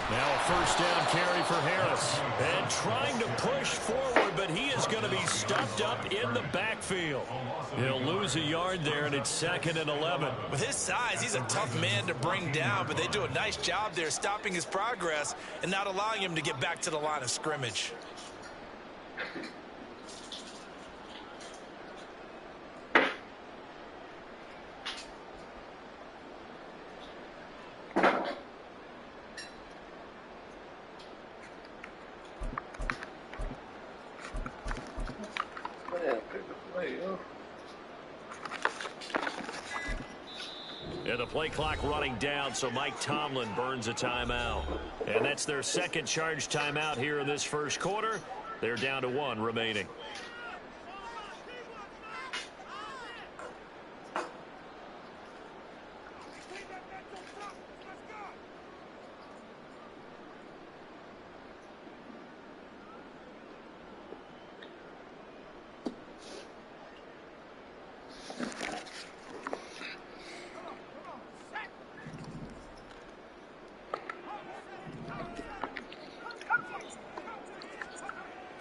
Now a first down carry for Harris. And trying to push forward, but he is going to be stopped up in the backfield. He'll lose a yard there, and it's 2nd and 11. With his size, he's a tough man to bring down, but they do a nice job there stopping his progress and not allowing him to get back to the line of scrimmage. And the play clock running down, so Mike Tomlin burns a timeout. And that's their second charge timeout here in this first quarter. They're down to 1 remaining.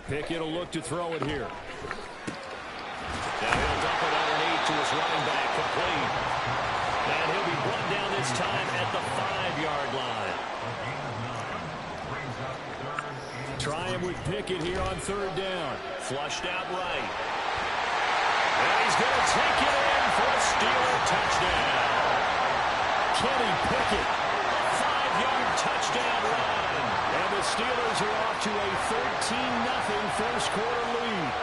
Pickett will look to throw it here. Now he'll dump it underneath to his running back, complete. And he'll be brought down this time at the 5-yard line. Try him with Pickett here on 3rd down. Flushed out right. And he's going to take it in for a Steeler touchdown. Kenny Pickett, a 5-yard touchdown run. And the Steelers are off to a 13-0 first quarter lead.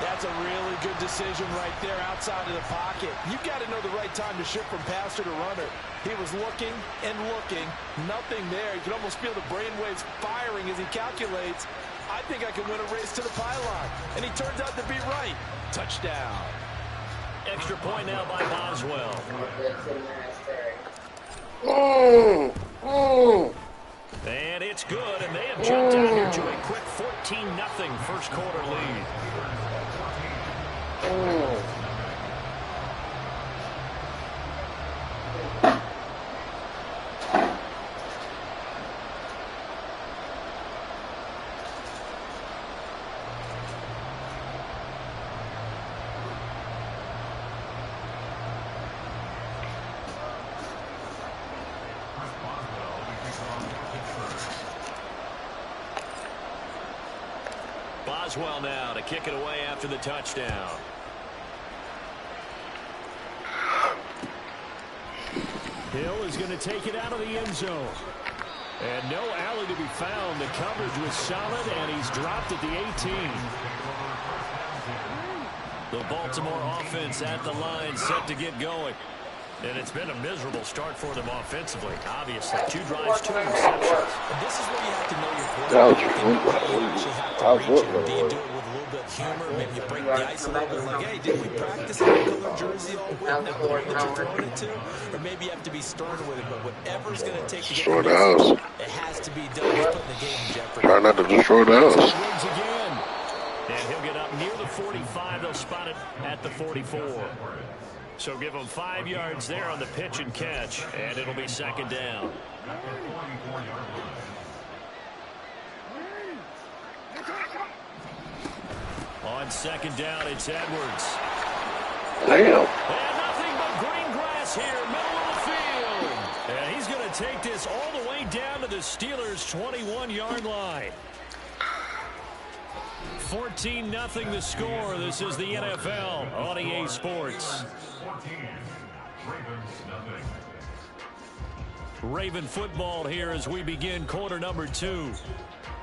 That's a really good decision right there outside of the pocket. You've got to know the right time to shift from passer to runner. He was looking and looking, nothing there. You can almost feel the brainwaves firing as he calculates, I think I can win a race to the pylon. And he turns out to be right. Touchdown. Extra point now by Boswell. And it's good, and they have jumped out here to a quick 14-0 first quarter lead. Boswell now to kick it away after the touchdown. Hill is going to take it out of the end zone. And no alley to be found. The coverage was solid, and he's dropped at the 18. The Baltimore offense at the line set to get going. And it's been a miserable start for them offensively, obviously. 2 drives, 2 interceptions. And this is where you have to know your quarterback. You actually have to reach him. Do you do it with a little bit of humor? Maybe you break the ice a little bit. Like, hey, did we practice in a color jersey all week? That the one that you're throwing it to? Or maybe you have to be stern with it. But whatever's going to take to get the message, it has to be done. He's putting the game in jeopardy. Try not to destroy the house. Again. And he'll get up near the 45. They'll spot it at the 44. So give them 5 yards there on the pitch and catch, and it'll be 2nd down. On 2nd down, it's Edwards. Damn. And nothing but green grass here, middle of the field. And he's going to take this all the way down to the Steelers' 21-yard line. 14-0 the score. This is the NFL on EA Sports. Raven football here as we begin quarter number 2.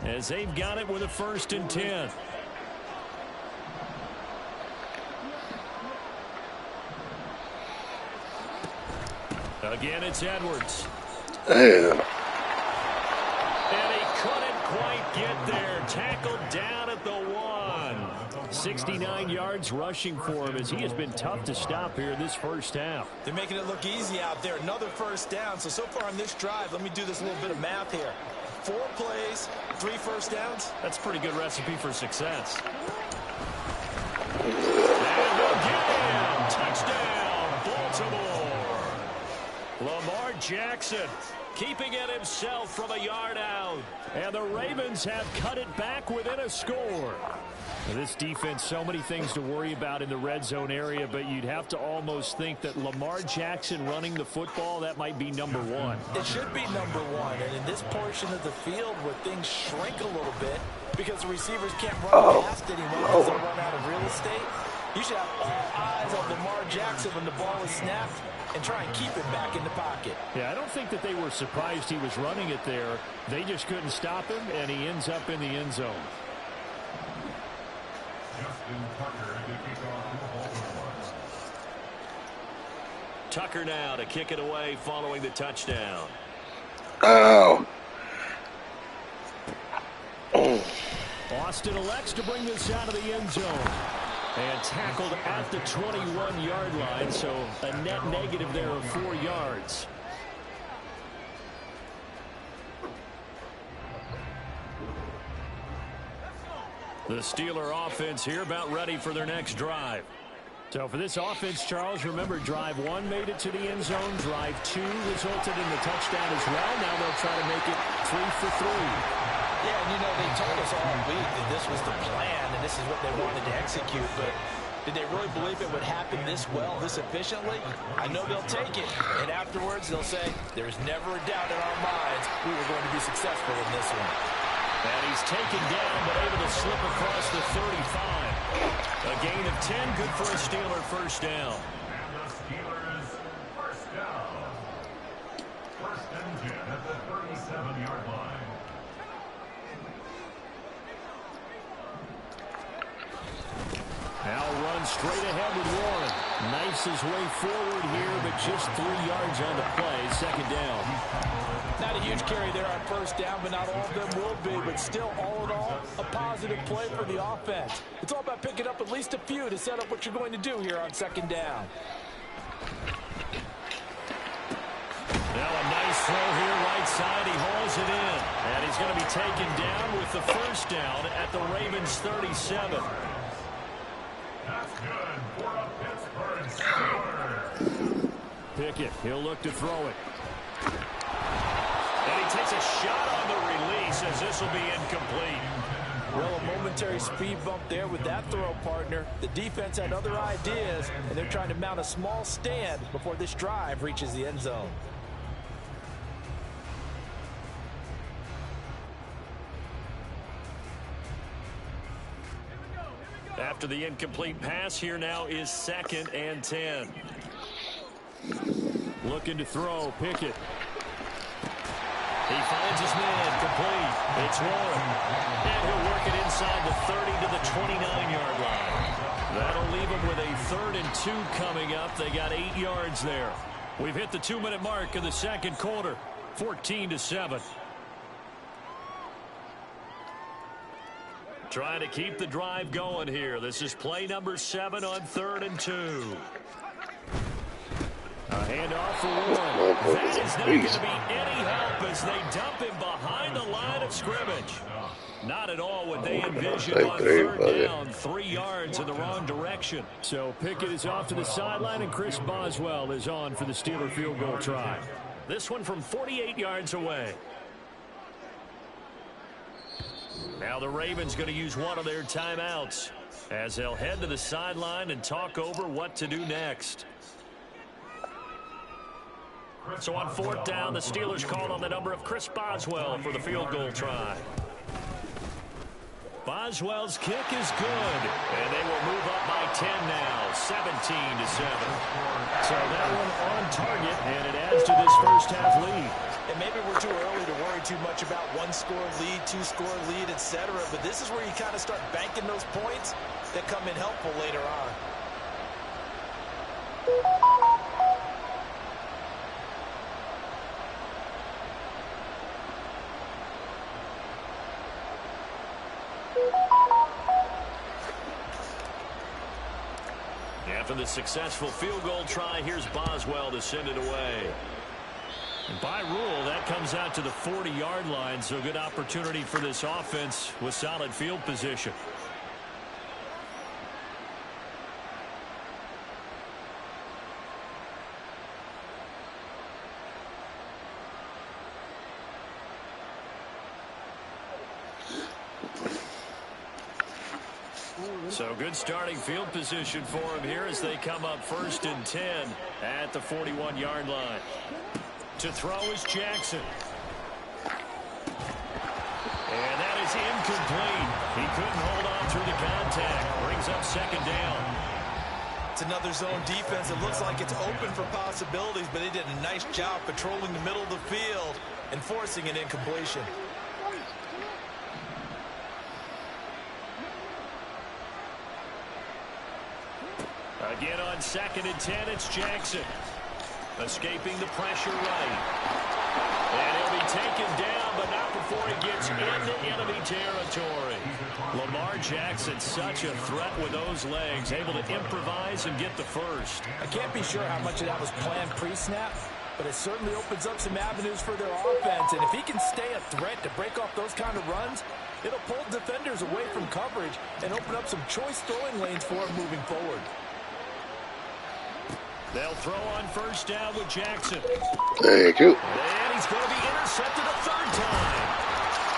As they've got it with a 1st and 10. Again, it's Edwards. Damn. And he couldn't quite get there. Tackled down at the 1. 69 yards rushing for him as he has been tough to stop here this first half. They're making it look easy out there. Another first down. So far on this drive, let me do this little bit of math here. 4 plays, 3 first downs. That's a pretty good recipe for success. And again, touchdown, Baltimore. Lamar Jackson keeping it himself from a yard out. And the Ravens have cut it back within a score. This defense, so many things to worry about in the red zone area, but you'd have to almost think that Lamar Jackson running the football, that might be number one. It should be number one, and in this portion of the field where things shrink a little bit because the receivers can't run past anymore because they run out of real estate, you should have all eyes on Lamar Jackson when the ball is snapped and try and keep it back in the pocket. Yeah, I don't think that they were surprised he was running it there. They just couldn't stop him, and he ends up in the end zone. Tucker now to kick it away following the touchdown. Ow. Austin elects to bring this out of the end zone. And tackled at the 21-yard line, so a net negative there of 4 yards. The Steeler offense here about ready for their next drive. So for this offense, Charles, remember drive 1 made it to the end zone. Drive 2 resulted in the touchdown as well. Now they'll try to make it 3 for 3. Yeah, and you know, they told us all week that this was the plan and this is what they wanted to execute, but did they really believe it would happen this well, this efficiently? I know they'll take it, and afterwards they'll say, there's never a doubt in our minds we were going to be successful in this one. And he's taken down, but able to slip across the 35. A gain of 10, good for a Steeler first down. And the Steelers first down. First and 10 at the 37-yard line. Now runs straight ahead with Warren. Knifes his way forward here, but just 3 yards on the play. Second down. Not a huge carry there on first down, but not all of them will be. But still, all in all, a positive play for the offense. It's all about picking up at least a few to set up what you're going to do here on second down. Now a nice throw here right side. He hauls it in. And he's going to be taken down with the first down at the Ravens 37. That's good for a Pittsburgh Steelers. Pickett, he'll look to throw it. And he takes a shot on the release as this will be incomplete. Well, a momentary speed bump there with that throw, partner. The defense had other ideas, and they're trying to mount a small stand before this drive reaches the end zone. After the incomplete pass, here now is 2nd and 10. Looking to throw, Pickett. He finds his man, complete. It's Warren. And he'll work it inside the 30 to the 29-yard line. That'll leave him with a 3rd and 2 coming up. They got 8 yards there. We've hit the 2-minute mark in the second quarter, 14-7. Trying to keep the drive going here. This is play number 7 on 3rd and 2. A handoff for Warren. That is not going to be any help as they dump him behind the line of scrimmage. Not at all what they envisioned on 3rd down. 3 yards in the wrong direction. So Pickett is off to the sideline, and Chris Boswell is on for the Steeler field goal try. This one from 48 yards away. Now the Ravens going to use one of their timeouts as they'll head to the sideline and talk over what to do next. So on 4th down, the Steelers called on the number of Chris Boswell for the field goal try. Boswell's kick is good, and they will move up by 10 now, 17-7. So that one on target, and it adds to this first half lead. And maybe we're too early to worry too much about 1-score lead, 2-score lead, etc. But this is where you kind of start banking those points that come in helpful later on. After the successful field goal try, here's Boswell to send it away. And by rule, that comes out to the 40-yard line, so good opportunity for this offense with solid field position. So good starting field position for him here as they come up 1st and 10 at the 41-yard line. To throw is Jackson. And that is incomplete. He couldn't hold on through the contact. Brings up 2nd down. It's another zone defense. It looks like it's open for possibilities, but they did a nice job patrolling the middle of the field and forcing an incompletion. Again on 2nd and 10, it's Jackson. Escaping the pressure right. And he'll be taken down, but not before he gets into enemy territory. Lamar Jackson, such a threat with those legs, able to improvise and get the first. I can't be sure how much of that was planned pre-snap, but it certainly opens up some avenues for their offense. And if he can stay a threat to break off those kind of runs, it'll pull defenders away from coverage and open up some choice throwing lanes for him moving forward. They'll throw on 1st down with Jackson. Thank you. And he's going to be intercepted a 3rd time.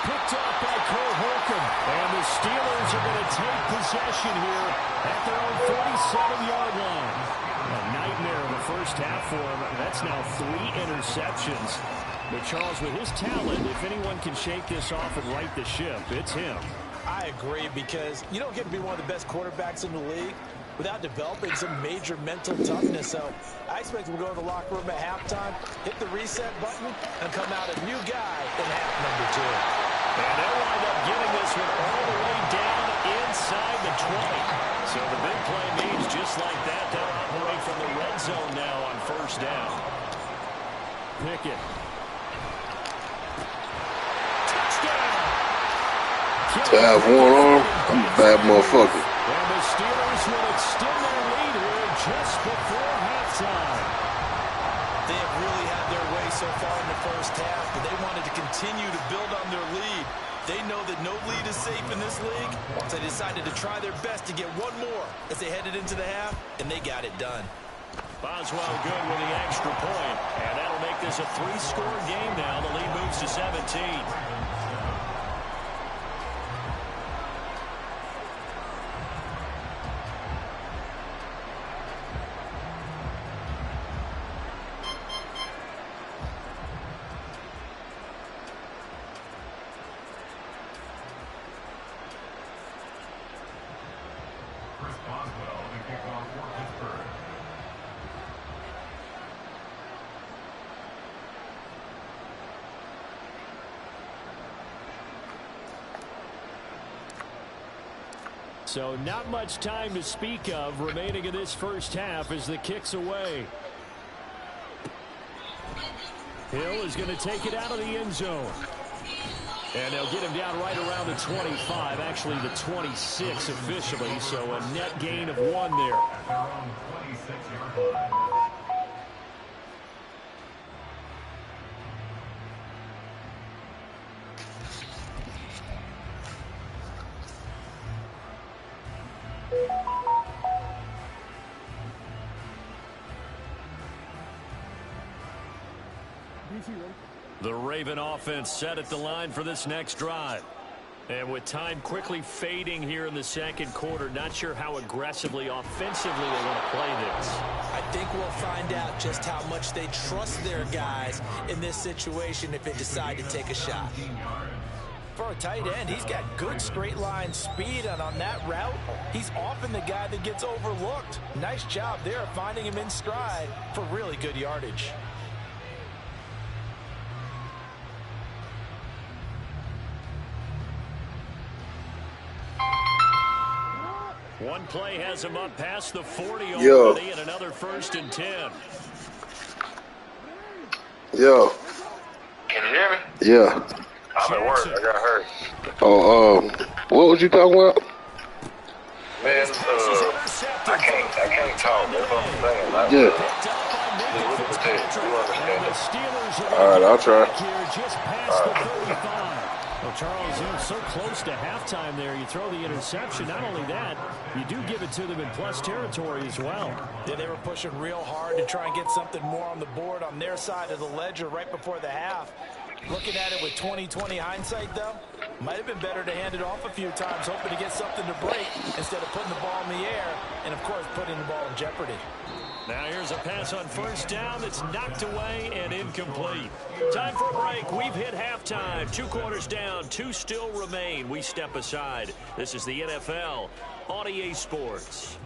Picked up by Cole Holcomb. And the Steelers are going to take possession here at their own 47-yard line. A nightmare in the first half for him. That's now 3 interceptions. But Charles, with his talent, if anyone can shake this off and right the ship, it's him. I agree, because you don't get to be one of the best quarterbacks in the league without developing some major mental toughness. So I expect him to go to the locker room at halftime, hit the reset button, and come out a new guy in half number 2. And they'll wind up getting this one all the way down inside the 20. So the big play means just like that, they'll operate from the red zone now on 1st down. Pickett. Touchdown! To have one arm, I'm a bad motherfucker. And the Steelers will extend their lead here just before halftime. They have really had their way so far in the first half, but they wanted to continue to build on their lead. They know that no lead is safe in this league, so they decided to try their best to get one more as they headed into the half, and they got it done. Boswell good with the extra point, and that'll make this a 3-score game now. The lead moves to 17. So not much time to speak of remaining in this first half as the kick's away. Hill is going to take it out of the end zone. And they'll get him down right around the 25, actually the 26 officially, so a net gain of 1 there. At their own 26-yard line. The Raven offense set at the line for this next drive. And with time quickly fading here in the second quarter, not sure how aggressively, offensively they want to play this. I think we'll find out just how much they trust their guys in this situation if they decide to take a shot. For a tight end, he's got good straight line speed, and on that route, he's often the guy that gets overlooked. Nice job there of finding him in stride for really good yardage. One play has him up past the 40 already, and another 1st and 10. Yo. Can you hear me? Yeah. I'm at work. I got hurt. Oh, what was you talking about? Man, I can't talk. That's what I'm saying. Yeah. You understand? All right, I'll try. Just past the 35. Well, Charles, you're so close to halftime there. You throw the interception. Not only that, you do give it to them in plus territory as well. Yeah, they were pushing real hard to try and get something more on the board on their side of the ledger right before the half. Looking at it with 20/20 hindsight, though, Might have been better to hand it off a few times, hoping to get something to break instead of putting the ball in the air and, of course, putting the ball in jeopardy. Now here's a pass on first down that's knocked away and incomplete. Time for a break. We've hit halftime. 2 quarters down, 2 still remain. We step aside. This is the NFL on EA Sports.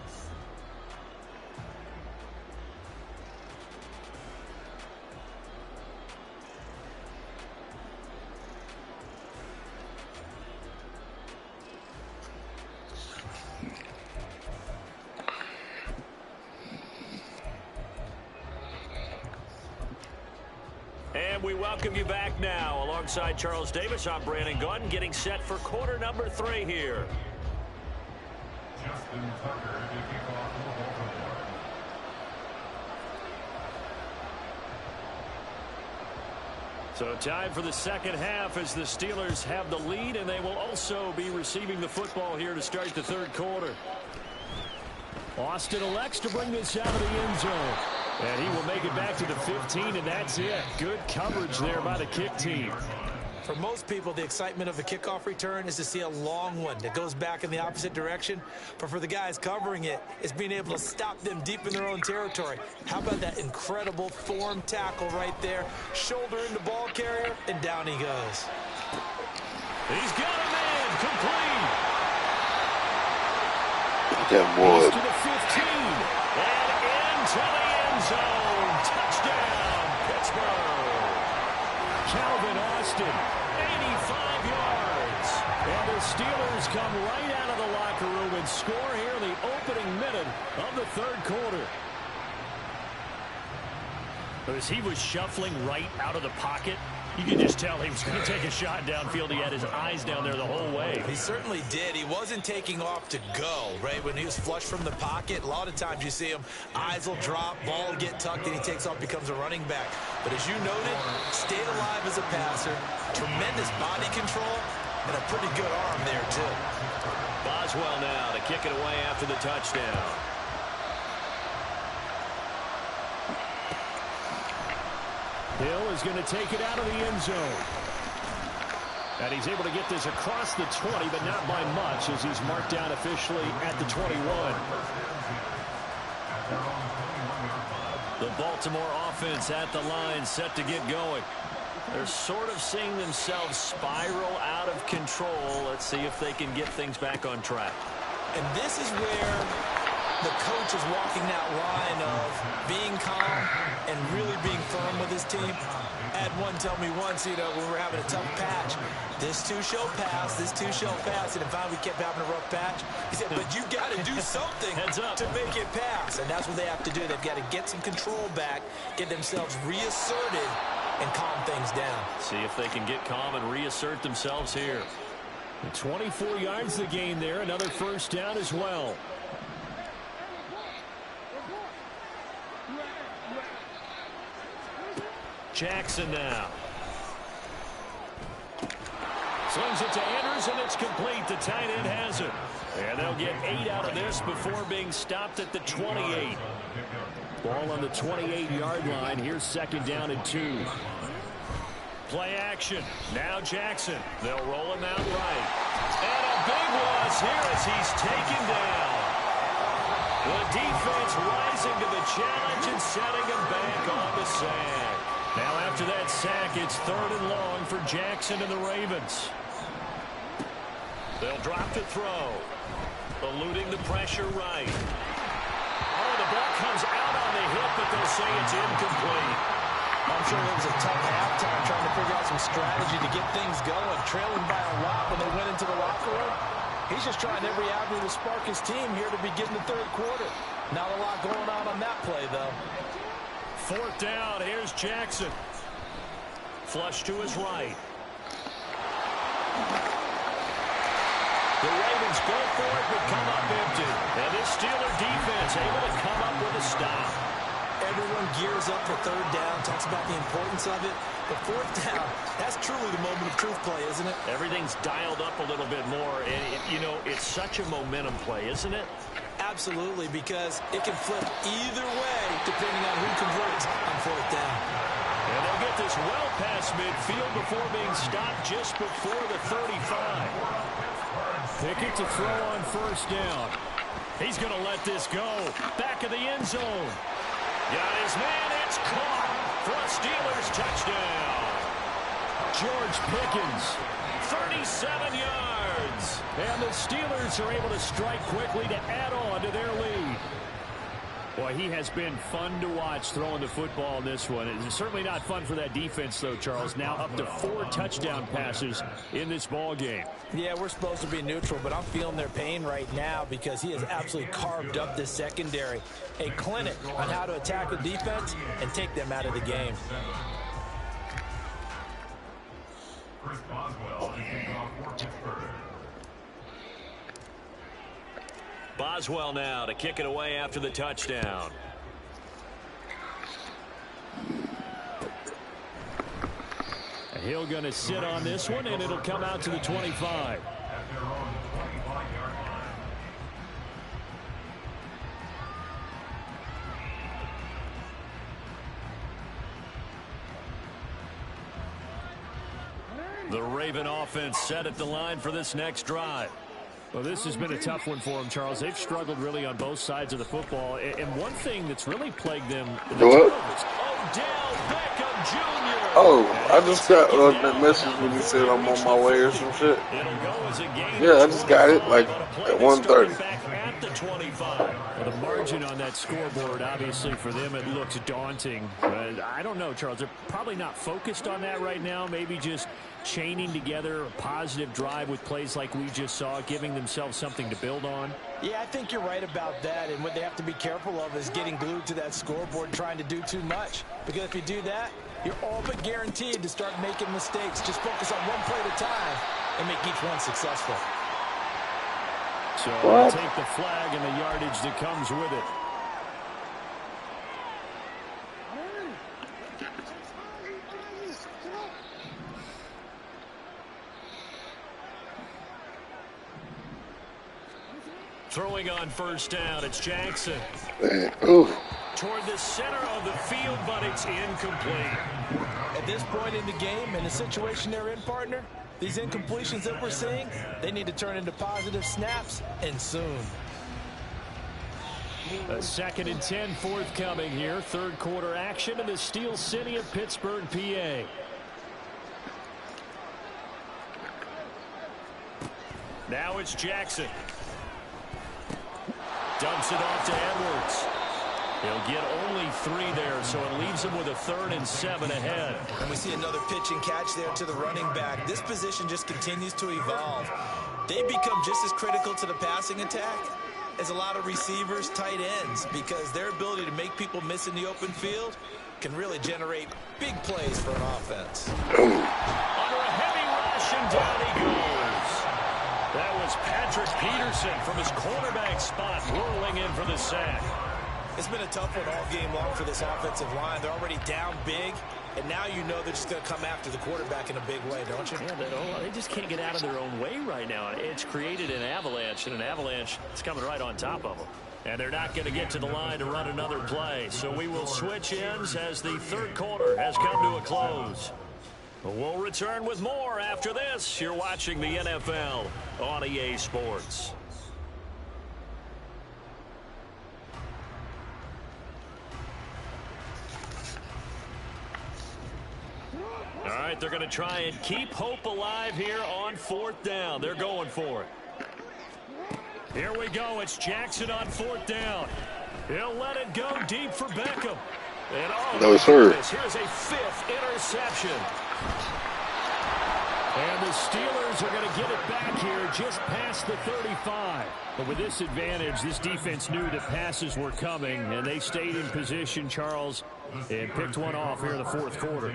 And we welcome you back now. Alongside Charles Davis, I'm Brandon Gaudin, getting set for quarter number 3 here. Justin Tucker to kick off for Baltimore. So time for the second half as the Steelers have the lead, and they will also be receiving the football here to start the third quarter. Austin elects to bring this out of the end zone. And he will make it back to the 15, and that's it. Good coverage there by the kick team. For most people, the excitement of a kickoff return is to see a long one that goes back in the opposite direction. But for the guys covering it, it's being able to stop them deep in their own territory. How about that incredible form tackle right there? Shoulder in the ball carrier, and down he goes. He's got him in. Complete. That boy. He's to the 15. And into the end zone. Touchdown, Pittsburgh. Calvin Austin, 85 yards. And the Steelers come right out of the locker room and score here in the opening minute of the third quarter. As he was shuffling right out of the pocket, you could just tell he was going to take a shot downfield. He had his eyes down there the whole way. He certainly did. He wasn't taking off to go, right? When he was flush from the pocket, a lot of times you see him, eyes will drop, ball will get tucked, and he takes off, becomes a running back. But as you noted, stayed alive as a passer, tremendous body control, and a pretty good arm there, too. Boswell now to kick it away after the touchdown. Hill is going to take it out of the end zone. And he's able to get this across the 20, but not by much, as he's marked down officially at the 21. The Baltimore offense at the line, set to get going. They're sort of seeing themselves spiral out of control. Let's see if they can get things back on track. And this is where the coach is walking that line of being calm and really being firm with his team. Had one tell me once, when we're having a tough patch, this too shall pass, this too shall pass. And if we kept having a rough patch, he said, but you got to do something to make it pass. And that's what they have to do. They've got to get some control back, get themselves reasserted, and calm things down. See if they can get calm and reassert themselves here. 24 yards the gain there, another first down as well. Jackson now. Slings it to Andrews, and it's complete. The tight end has it. And they'll get 8 out of this before being stopped at the 28. Ball on the 28-yard line. Here's second down and 2. Play action. Now Jackson. They'll roll him out right. And a big loss here as he's taken down. The defense rising to the challenge and setting him back on the sack. Now after that sack, it's 3rd and long for Jackson and the Ravens. They'll drop to throw. Eluding the pressure right. Oh, the ball comes out on the hip, but they'll say it's incomplete. I'm sure it was a tough halftime trying to figure out some strategy to get things going. Trailing by a lot when they went into the locker room. He's just trying every avenue to spark his team here to begin the third quarter. Not a lot going on that play, though. 4th down. Here's Jackson. Flush to his right. The Ravens go for it, but come up empty. And this Steeler defense able to come up with a stop. Everyone gears up for 3rd down, talks about the importance of it. But 4th down, that's truly the moment of truth play, isn't it? Everything's dialed up a little bit more. And, it's such a momentum play, isn't it? Absolutely, because it can flip either way depending on who converts on 4th down. And they'll get get this well past midfield before being stopped just before the 35. Pickett to throw on first down. He's going to let this go. Back of the end zone. Got his man. It's caught for a Steelers touchdown. George Pickens, 37 yards. And the Steelers are able to strike quickly to add on to their lead. Boy, he has been fun to watch throwing the football in this one. It's certainly not fun for that defense, though, Charles. Now up to 4 touchdown passes in this ball game. Yeah, we're supposed to be neutral, but I'm feeling their pain right now because he has absolutely carved up this secondary. A clinic on how to attack the defense and take them out of the game. Chris Boswell to kick off for Pittsburgh. Boswell now to kick it away after the touchdown. He'll going to sit on this one, and it'll come out to the 25. At their own 25-yard line. The Raven offense set at the line for this next drive. Well, this has been a tough one for them, Charles. They've struggled really on both sides of the football. And one thing that's really plagued them... What? Odell Beckham Jr. Oh, I just got that message when he said I'm on my way or some shit. It'll go as a gain. Yeah, I just got it like at 1:30. Back at the 25. Well, the margin on that scoreboard, obviously, for them, it looks daunting. But I don't know, Charles. They're probably not focused on that right now. Maybe just chaining together a positive drive with plays like we just saw, giving themselves something to build on. Yeah, I think you're right about that. And what they have to be careful of is getting glued to that scoreboard trying to do too much. Because if you do that, you're all but guaranteed to start making mistakes. Just focus on one play at a time and make each one successful. So we'll take the flag and the yardage that comes with it. Throwing on first down, it's Jackson. Ooh. Toward the center of the field, but it's incomplete. At this point in the game, in the situation they're in, partner, these incompletions that we're seeing, they need to turn into positive snaps, and soon. A 2nd and 10 forthcoming here. Third quarter action in the Steel City of Pittsburgh, PA. Now it's Jackson. Dumps it off to Edwards. He'll get only 3 there, so it leaves him with a 3rd and 7 ahead. And we see another pitch and catch there to the running back. This position just continues to evolve. They become just as critical to the passing attack as a lot of receivers, tight ends, because their ability to make people miss in the open field can really generate big plays for an offense. Under a heavy rush, and down he goes. That was Patrick Peterson from his cornerback spot, rolling in for the sack. It's been a tough one all game long for this offensive line. They're already down big, and now you know they're just going to come after the quarterback in a big way, don't you? Yeah, they just can't get out of their own way right now. It's created an avalanche, and an avalanche is coming right on top of them. And they're not going to get to the line to run another play. So we will switch ends as the third quarter has come to a close. We'll return with more after this. You're watching the NFL on EA Sports. All right, they're going to try and keep hope alive here on 4th down. They're going for it. Here we go. It's Jackson on 4th down. He'll let it go deep for Beckham. And No, sir. Here's a 5th interception. And the Steelers are going to get it back here just past the 35. But with this advantage, this defense knew that passes were coming, and they stayed in position, Charles, and picked one off here in the 4th quarter.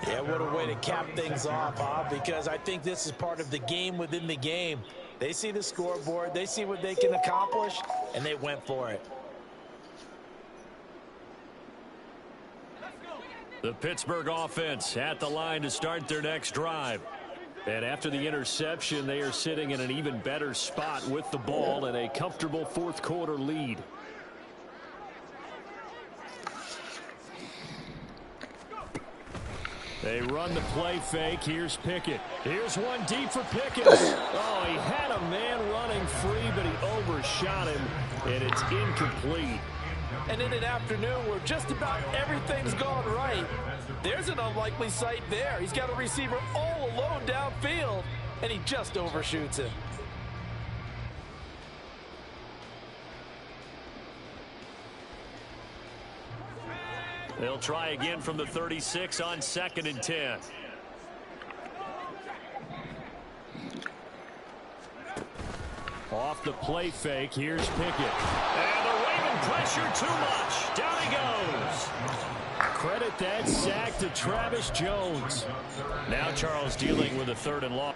Yeah, what a way to cap things off, Bob, because I think this is part of the game within the game. They see the scoreboard, they see what they can accomplish, and they went for it. The Pittsburgh offense at the line to start their next drive. And after the interception, they are sitting in an even better spot with the ball and a comfortable 4th quarter lead. They run the play fake. Here's Pickett. Here's one deep for Pickett. Oh, he had a man running free, but he overshot him, and it's incomplete. And in an afternoon where just about everything's gone right, there's an unlikely sight there. He's got a receiver all alone downfield, and he just overshoots him. They'll try again from the 36 on 2nd and 10. Off the play fake, here's Pickett. And the Raven pressure too much. Down he goes. Credit that sack to Travis Jones. Now Charles dealing with a 3rd and long.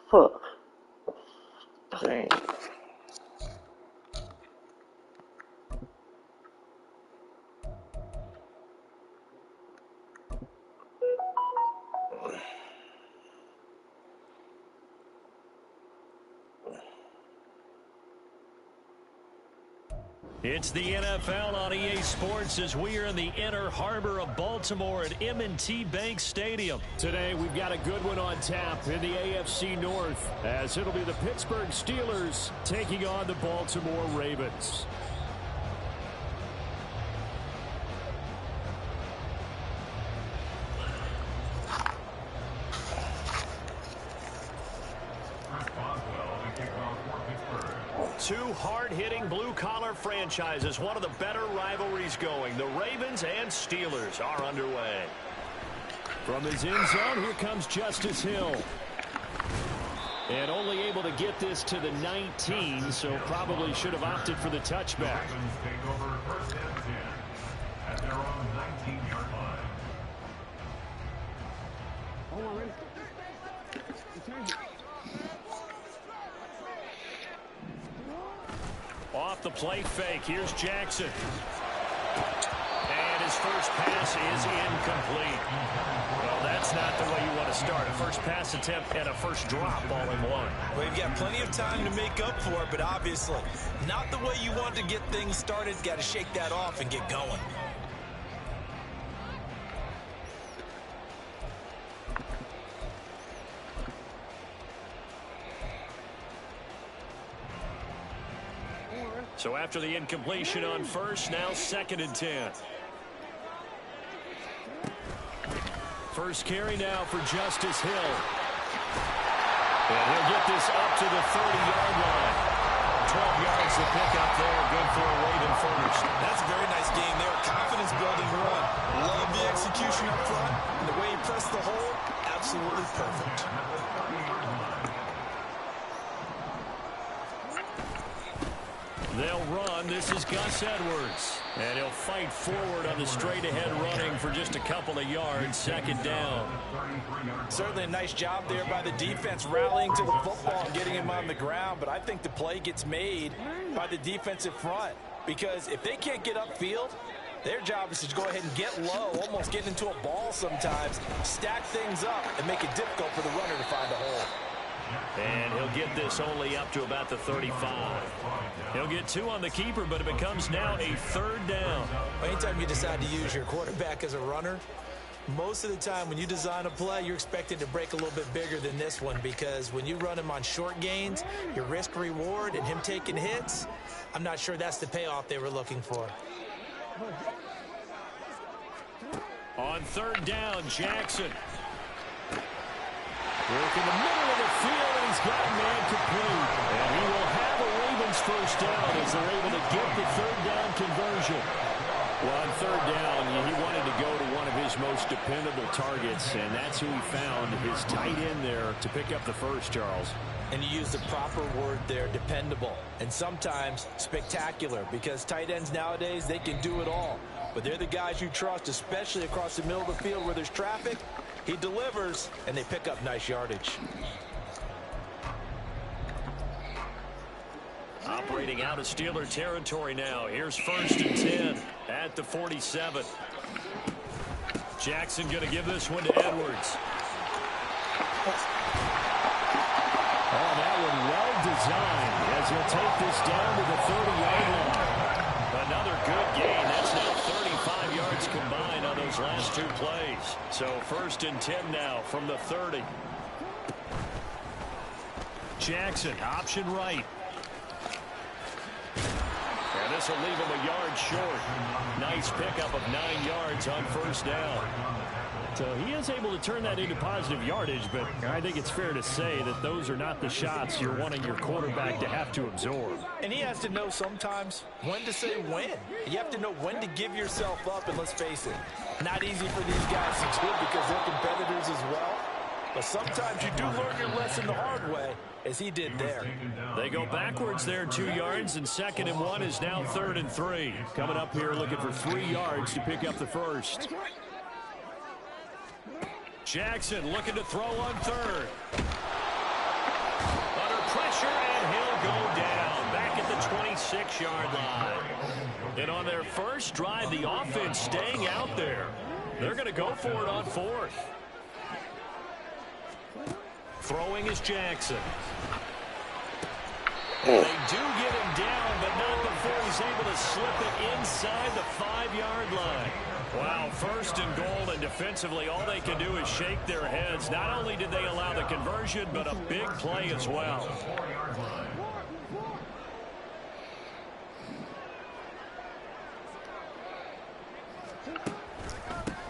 Fuck. Dang. It's the NFL on EA Sports as we are in the inner harbor of Baltimore at M&T Bank Stadium. Today we've got a good one on tap in the AFC North as it'll be the Pittsburgh Steelers taking on the Baltimore Ravens. Two hard-hitting blue-collar franchises, one of the better rivalries going. The Ravens and Steelers are underway. From his end zone, here comes Justice Hill. And only able to get this to the 19, so probably should have opted for the touchback. Ravens take over 1st and 10 at their own 19-yard line. Off the play fake, here's Jackson. And his first pass is incomplete. Well, that's not the way you want to start. A first pass attempt and a first drop all in one. Well, you've got plenty of time to make up for it, but obviously not the way you want to get things started. Got to shake that off and get going. So after the incompletion on first, now 2nd and 10. First carry now for Justice Hill. And he'll get this up to the 30-yard line. 12 yards to pick up there. Good for a Raven first. That's a very nice game there. Confidence-building run. Love the execution up front. And the way he pressed the hole, absolutely perfect. They'll run. This is Gus Edwards. And he'll fight forward on the straight-ahead running for just a couple of yards. Second down. Certainly a nice job there by the defense rallying to the football and getting him on the ground. But I think the play gets made by the defensive front. Because if they can't get upfield, their job is to go ahead and get low, almost get into a ball sometimes, stack things up, and make it difficult for the runner to find a hole. And he'll get this only up to about the 35. He'll get 2 on the keeper, but it becomes now a third down. Anytime you decide to use your quarterback as a runner, most of the time when you design a play, you're expected to break a little bit bigger than this one, because when you run him on short gains, your risk-reward and him taking hits, I'm not sure that's the payoff they were looking for. On third down, Jackson. Work in the middle of the field, and he's got a man complete. And he will have a Ravens first down as they're able to get the third down conversion. Well, on third down, he wanted to go to one of his most dependable targets, and that's who he found, his tight end there, to pick up the first, Charles. And you use the proper word there, dependable. And sometimes spectacular, because tight ends nowadays, they can do it all. But they're the guys you trust, especially across the middle of the field where there's traffic. He delivers, and they pick up nice yardage. Operating out of Steeler territory now. Here's 1st and 10 at the 47. Jackson going to give this one to Edwards. Oh, that one well designed as he'll take this down to the 30-yard line. Another good gain. That's now 35 yards combined on those last 2 plays. So 1st and 10 now from the 30. Jackson, option right. And this will leave him a yard short. Nice pickup of 9 yards on 1st down. So he is able to turn that into positive yardage, but I think it's fair to say that those are not the shots you're wanting your quarterback to have to absorb. And he has to know sometimes when to say when. You have to know when to give yourself up, and let's face it, not easy for these guys to do because they're competitors as well. But sometimes you do learn your lesson the hard way, as he did there. They go backwards there 2 yards, and 2nd and 1 is now 3rd and 3. Coming up here looking for 3 yards to pick up the first. Jackson looking to throw on 3rd. Under pressure, and he'll go down back at the 26-yard line. And on their first drive, the offense staying out there. They're going to go for it on 4th. Throwing is Jackson. They do get him down, but not before he's able to slip it inside the 5-yard line. Wow, 1st and goal, and defensively all they can do is shake their heads. Not only did they allow the conversion, but a big play as well.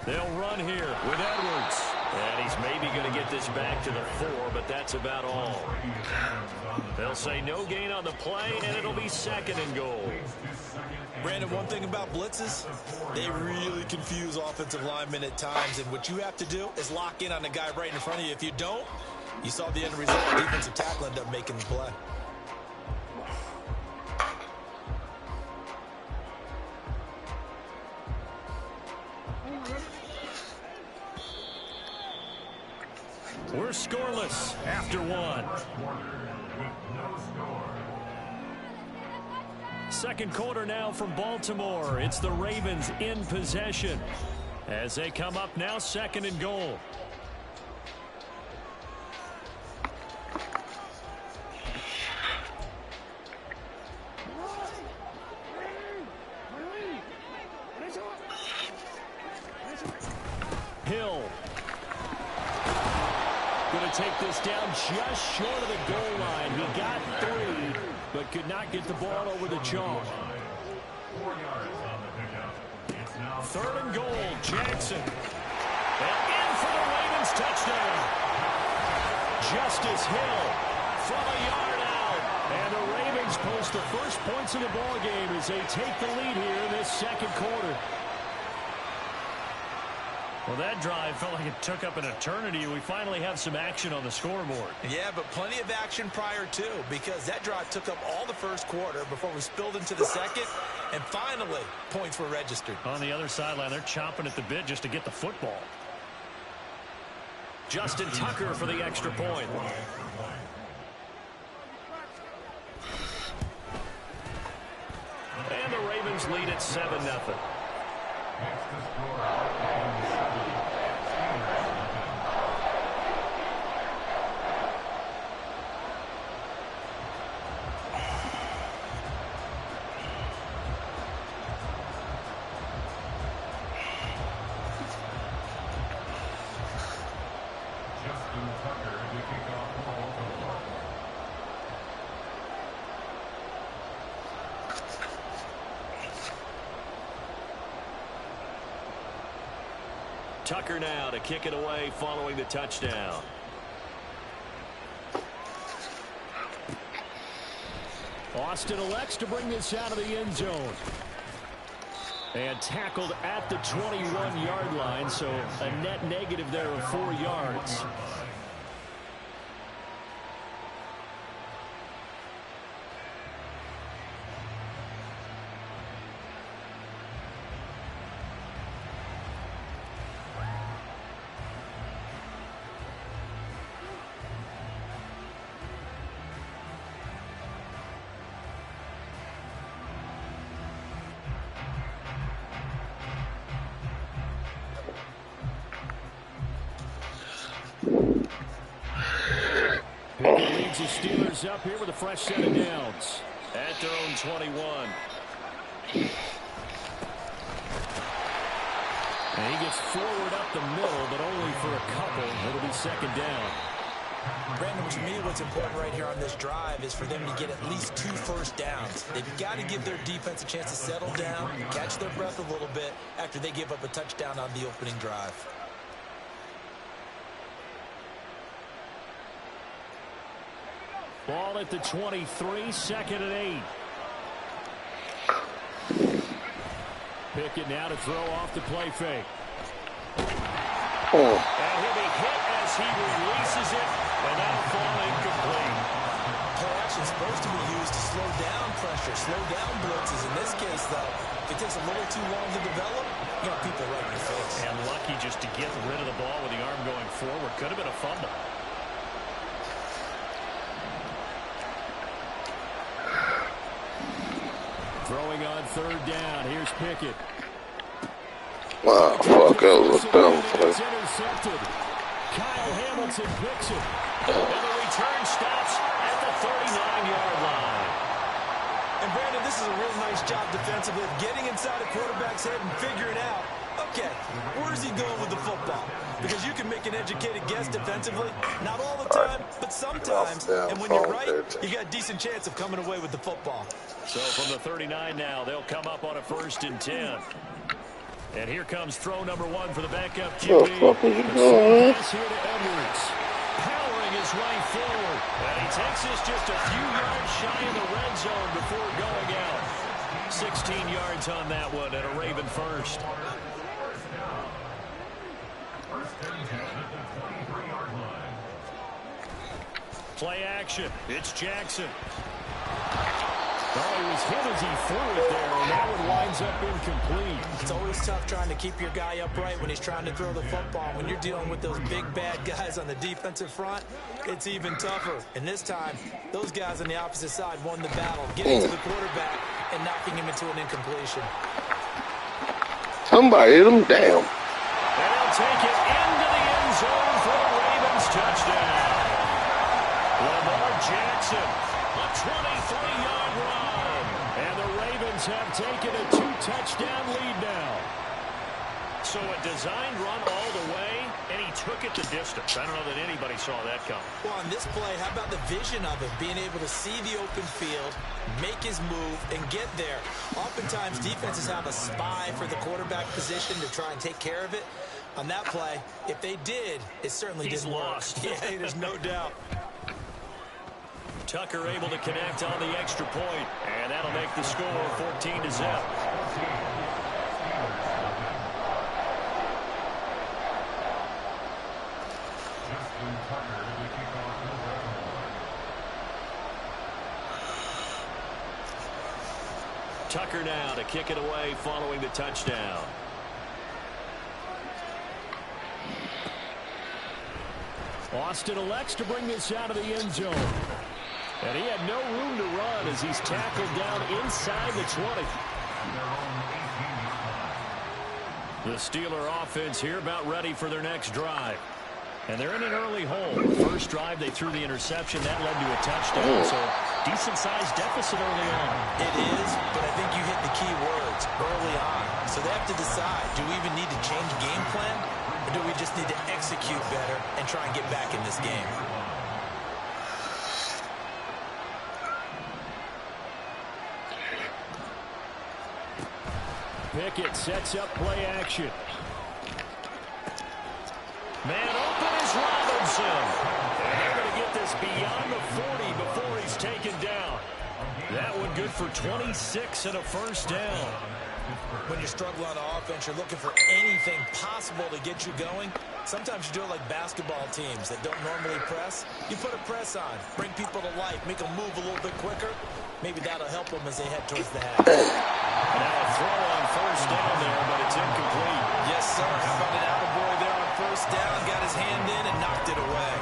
They'll run here with Edwards. And he's maybe going to get this back to the 4, but that's about all. They'll say no gain on the play, and it'll be 2nd and goal. Brandon, one thing about blitzes, they really confuse offensive linemen at times, and what you have to do is lock in on the guy right in front of you. If you don't, you saw the end result. Defensive tackle ended up making the play. We're scoreless after 1. Second quarter now from Baltimore. It's the Ravens in possession as they come up now 2nd and goal. Hill. Going to take this down just short of the goal line. He got 3, but could not get the ball over the chalk. 3rd and goal, Jackson. And in for the Ravens touchdown. Justice Hill from a yard out. And the Ravens post the first points of the ball game as they take the lead here in this second quarter. Well, that drive felt like it took up an eternity. We finally have some action on the scoreboard. Yeah, but plenty of action prior to, because that drive took up all the first quarter before we spilled into the second, and finally, points were registered. On the other sideline, they're chomping at the bit just to get the football. Justin Tucker for the extra point. And the Ravens lead at 7-0. Tucker now to kick it away following the touchdown. Austin elects to bring this out of the end zone. And tackled at the 21-yard line, so a net negative there of 4 yards. Leads the Steelers up here with a fresh set of downs at their own 21. And he gets forward up the middle, but only for a couple. It'll be second down. Brandon, to me, what's important right here on this drive is for them to get at least 2 first downs. They've got to give their defense a chance to settle down, catch their breath a little bit after they give up a touchdown on the opening drive. Ball at the 23, second and 8. Pickett now to throw off the play fake. And he'll be hit as he releases it, and that'll fall incomplete. Play action is supposed to be used to slow down pressure, slow down blitzes. In this case, though, if it takes a little too long to develop, you got people right in your face. And lucky just to get rid of the ball with the arm going forward. Could have been a fumble. Throwing on third down. Here's Pickett. Wow, fuck, that was a dumb play. It's intercepted. Kyle Hamilton picks it. And the return stops at the 39-yard line. And Brandon, this is a real nice job defensively of getting inside a quarterback's head and figuring out, okay, where's he going with the football? Because you can make an educated guess defensively, not all the time, but sometimes. And when you're right, you got a decent chance of coming away with the football. So from the 39 now, they'll come up on a 1st and 10. And here comes throw number 1 for the backup QB. What the fuck is he doing? Pass here to Edwards. Powering his way forward. And he takes this just a few yards shy of the red zone before going out. 16 yards on that one and a Raven first. Play action. It's Jackson. Oh, he was hit as he threw it there, and that one winds up incomplete. It's always tough trying to keep your guy upright when he's trying to throw the football. When you're dealing with those big, bad guys on the defensive front, it's even tougher. And this time, those guys on the opposite side won the battle, getting to the quarterback and knocking him into an incompletion. Somebody hit him down. And he'll take it into the end zone for a Ravens touchdown. Lamar Jackson, a 23-yard run. And the Ravens have taken a 2-touchdown lead now. So a designed run all the way, and he took it the distance. I don't know that anybody saw that coming. Well, on this play, how about the vision of him, being able to see the open field, make his move, and get there. Oftentimes, defenses have a spy for the quarterback position to try and take care of it. On that play, if they did, it certainly didn't lost. work. Yeah, there's no doubt. Tucker able to connect on the extra point, and that'll make the score 14-0. Tucker now to kick it away following the touchdown. Austin elects to bring this out of the end zone. And he had no room to run as he's tackled down inside the 20. The Steeler offense here about ready for their next drive. And they're in an early hole. First drive, they threw the interception. That led to a touchdown. So decent-sized deficit early on. It is, but I think you hit the key words early on. So they have to decide, do we even need to change game plan? Or do we just need to execute better and try and get back in this game? Pickett sets up play action. Man open is Robinson. And they're going to get this beyond the 40 before he's taken down. That one good for 26 and a first down. When you struggle on offense, you're looking for anything possible to get you going. Sometimes you do it like basketball teams that don't normally press. You put a press on, bring people to life, make them move a little bit quicker. Maybe that'll help them as they head towards the half. Now a throw on first down there, but it's incomplete. Yes, sir. How about an attaboy there on first down? Got his hand in and knocked it away.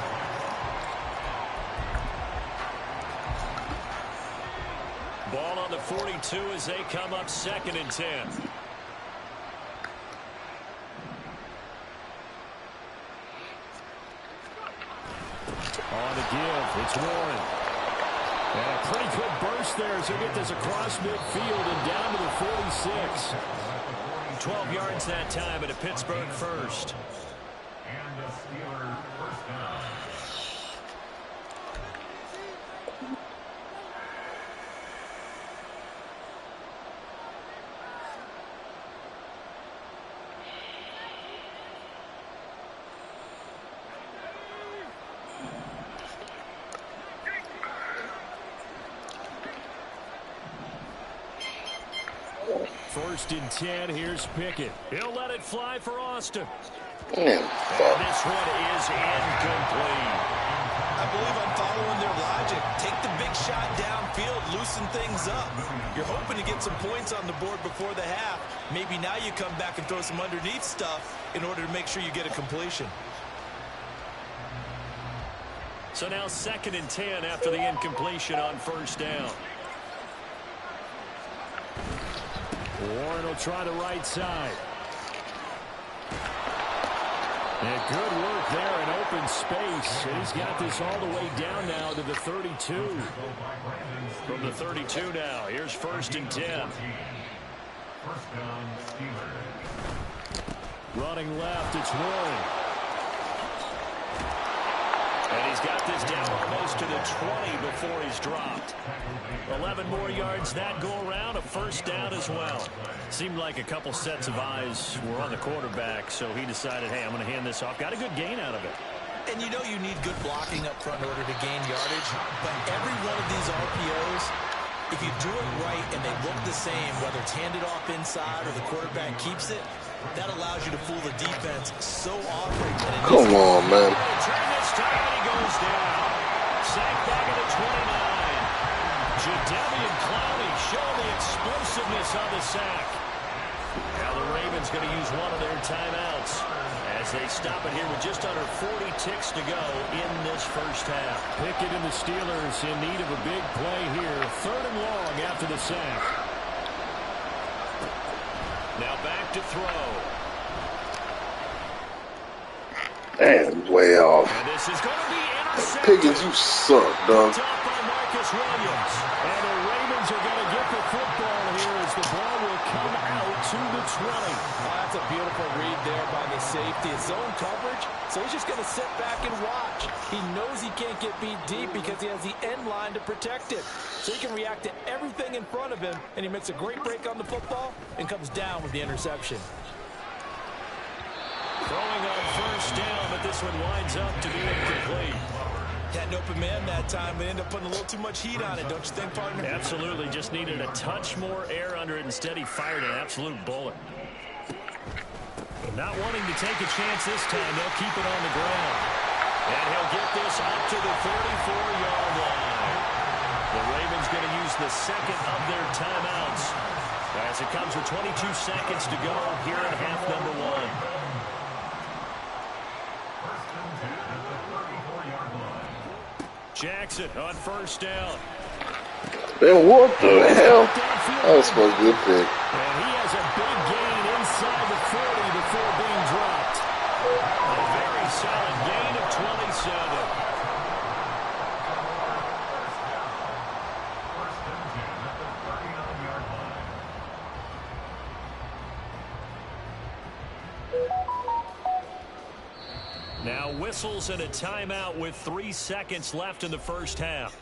Ball on the 42 as they come up 2nd and 10. On the give, it's Warren. And a pretty good burst there as they get this across midfield and down to the 46. 12 yards that time at a Pittsburgh first. And the Steeler first down. First and 10, here's Pickett. He'll let it fly for Austin. Damn, And this one is incomplete. I believe I'm following their logic. Take the big shot downfield, loosen things up. You're hoping to get some points on the board before the half. Maybe now you come back and throw some underneath stuff in order to make sure you get a completion. So now 2nd and 10 after the incompletion on first down. Warren will try the right side. And good work there in open space. And he's got this all the way down now to the 32. From the 32 now, here's 1st and 10. First down, Steelers. Running left, it's Warren. And he's got this down almost to the 20 before he's dropped. 11 more yards that go around, a first down as well. Seemed like a couple sets of eyes were on the quarterback, so he decided, hey, I'm going to hand this off. Got a good gain out of it. And you know you need good blocking up front in order to gain yardage. But every one of these RPOs, if you do it right and they look the same, whether it's handed off inside or the quarterback keeps it, that allows you to fool the defense so often. come on, man. Turn this time, and he goes down. Sacked back at the 29. Jadeveon Clowney showing the explosiveness on the sack. Now the Ravens going to use one of their timeouts as they stop it here with just under 40 ticks to go in this first half. Pickett and the Steelers in need of a big play here. 3rd and long after the sack. Now back to throw. Damn, way off. And this is going to be intercepted. Pickens, you suck, dog. Top by Marcus Williams. And the Ravens are going to get the football here as the ball will come out to the 20. Oh, that's a beautiful read there by the safety. It's zone coverage, so he's just going to sit back and watch. He knows he can't get beat deep because he has the end line to protect it. So he can react to everything in front of him, and he makes a great break on the football and comes down with the interception. Throwing on first down, but this one winds up to be incomplete. Had an open man that time, but ended up putting a little too much heat on it, don't you think, partner? Absolutely. Just needed a touch more air under it. Instead, he fired an absolute bullet. Not wanting to take a chance this time, they'll keep it on the ground. And he'll get this up to the 34-yard line. The Ravens going to use the second of their timeouts as it comes with 22 seconds to go here in half number one. Jackson on first down. Man, what the hell? That was supposed to be a pick. And he has a big gain inside the 40 before being dropped. A very solid gain of 27. Now whistles and a timeout with 3 seconds left in the first half.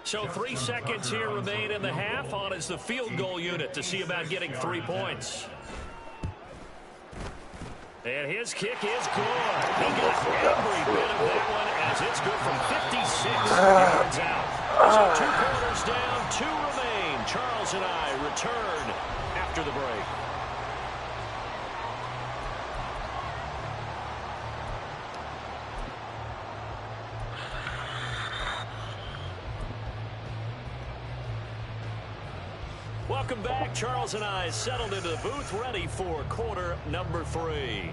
So 3 seconds here remain in the half. On is the field goal unit to see about getting 3 points. And his kick is good. He got every bit of that one as it's good from 56 yards out. So 2 quarters down, 2 remain. Charles and I return after the break. Welcome back. Charles and I settled into the booth, ready for quarter number 3.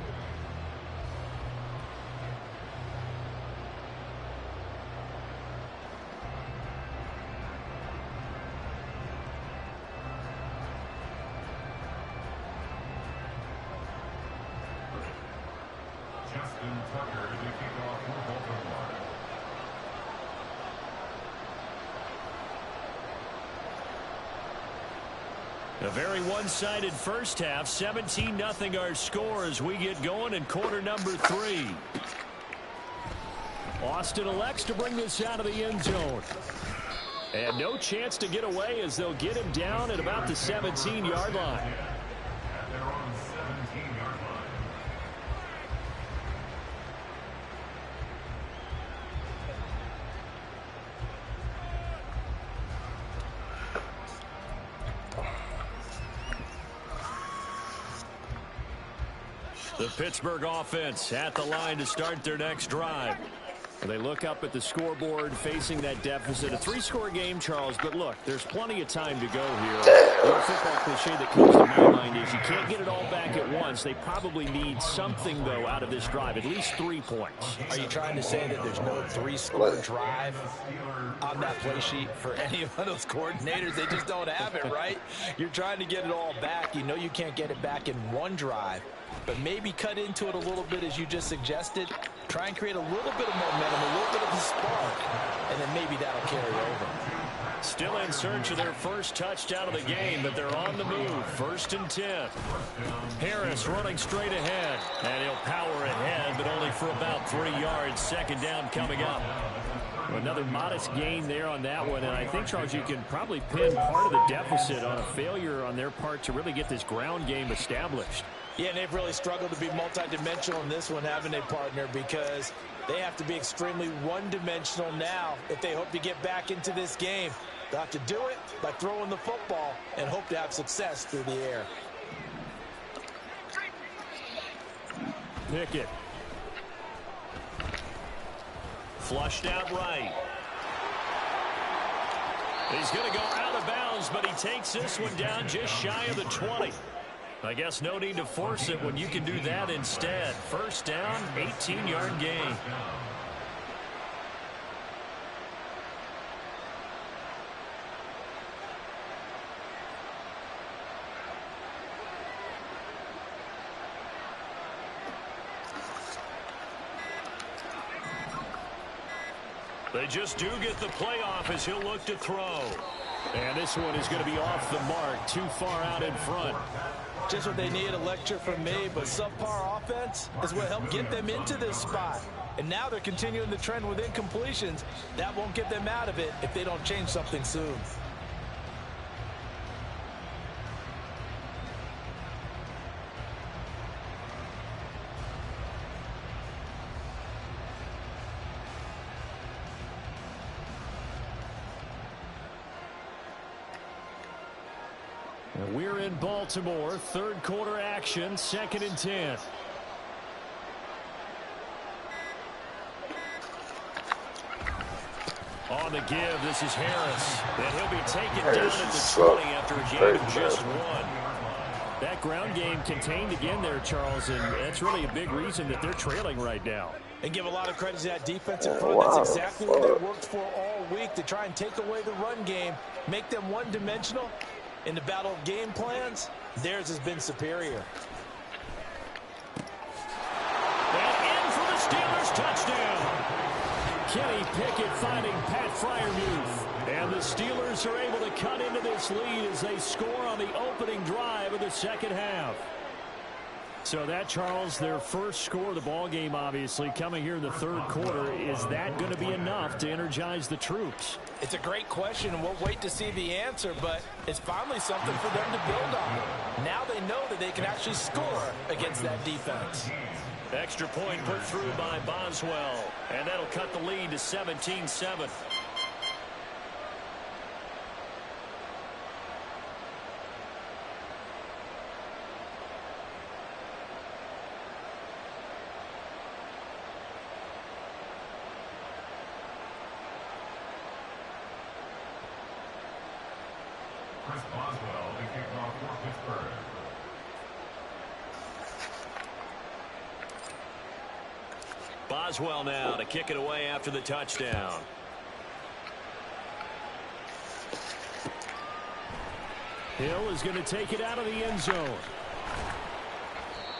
Justin Tucker to kick off for Baltimore. A very one-sided first half. 17-0 our score as we get going in quarter number 3. Austin elects to bring this out of the end zone. And no chance to get away as they'll get him down at about the 17-yard line. At their own 17-yard line. The Pittsburgh offense at the line to start their next drive. They look up at the scoreboard facing that deficit. A 3-score game, Charles, but look, there's plenty of time to go here. The football cliche that comes to my mind is you can't get it all back at once. They probably need something, though, out of this drive, at least 3 points. Are you trying to say that there's no 3-score drive on that play sheet for any of those coordinators? They just don't have it, right? You're trying to get it all back. You know you can't get it back in one drive, but maybe cut into it a little bit as you just suggested. Try and create a little bit of momentum, a little bit of a spark, and then maybe that'll carry over. Still in search of their first touchdown of the game, but they're on the move. 1st and 10. Harris running straight ahead, and he'll power ahead, but only for about 3 yards. 2nd down coming up. Another modest gain there on that one, and I think, Charles, you can probably pin part of the deficit on a failure on their part to really get this ground game established. Yeah, and they've really struggled to be multidimensional in this one, haven't they, partner? Because they have to be extremely one-dimensional now if they hope to get back into this game. They'll have to do it by throwing the football and hope to have success through the air. Pickett. Flushed out right. He's going to go out of bounds, but he takes this one down just shy of the 20. I guess no need to force it when you can do that instead. 1st down, 18-yard gain. They just do get the playoff as he'll look to throw. And this one is going to be off the mark, too far out in front. Just what they need, a lecture from me, but subpar offense is what helped get them into this spot. And now they're continuing the trend with incompletions. That won't get them out of it if they don't change something soon. We're in Baltimore. Third quarter action. 2nd and 10. On the give, this is Harris. And he'll be taken down at the 20 after a gain of just 1. That ground game contained again there, Charles, and that's really a big reason that they're trailing right now. And give a lot of credit to that defensive front. That's exactly what they worked for all week, to try and take away the run game, make them one-dimensional. In the battle of game plans, theirs has been superior. And in for the Steelers touchdown. Kenny Pickett finding Pat Freiermuth. And the Steelers are able to cut into this lead as they score on the opening drive of the second half. So that, Charles, their first score of the ball game, obviously, coming here in the third quarter. Is that going to be enough to energize the troops? It's a great question, and we'll wait to see the answer, but it's finally something for them to build on. Now they know that they can actually score against that defense. Extra point put through by Boswell, and that'll cut the lead to 17-7. Chris Boswell, the kickoff for Pittsburgh. Boswell now to kick it away after the touchdown. Hill is going to take it out of the end zone.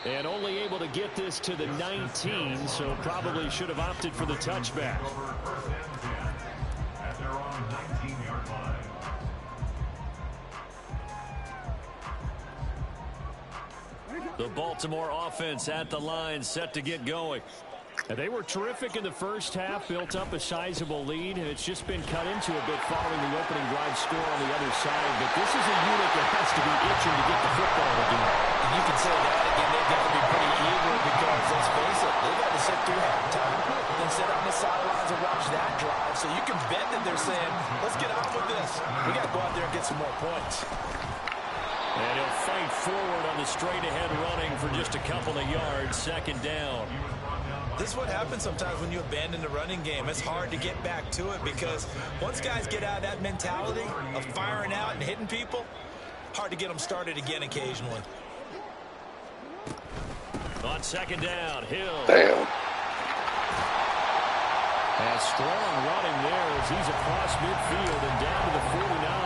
And only able to get this to the 19, so probably should have opted for the touchback. First and 10 at their own 19-yard line. The Baltimore offense at the line, set to get going. And they were terrific in the first half, built up a sizable lead, and it's just been cut into a bit following the opening drive score on the other side. But this is a unit that has to be itching to get the football again. And you can say that again, they've got to be pretty eager because, let's face it, they've got to sit through halftime and sit on the sidelines and watch that drive. So you can bet that they're saying, let's get on with this. We got to go out there and get some more points. And he'll fight forward on the straight-ahead running for just a couple of yards, 2nd down. This is what happens sometimes when you abandon the running game. It's hard to get back to it because once guys get out of that mentality of firing out and hitting people, hard to get them started again occasionally. On 2nd down, Hill. Damn. And strong running there as he's across midfield and down to the 49.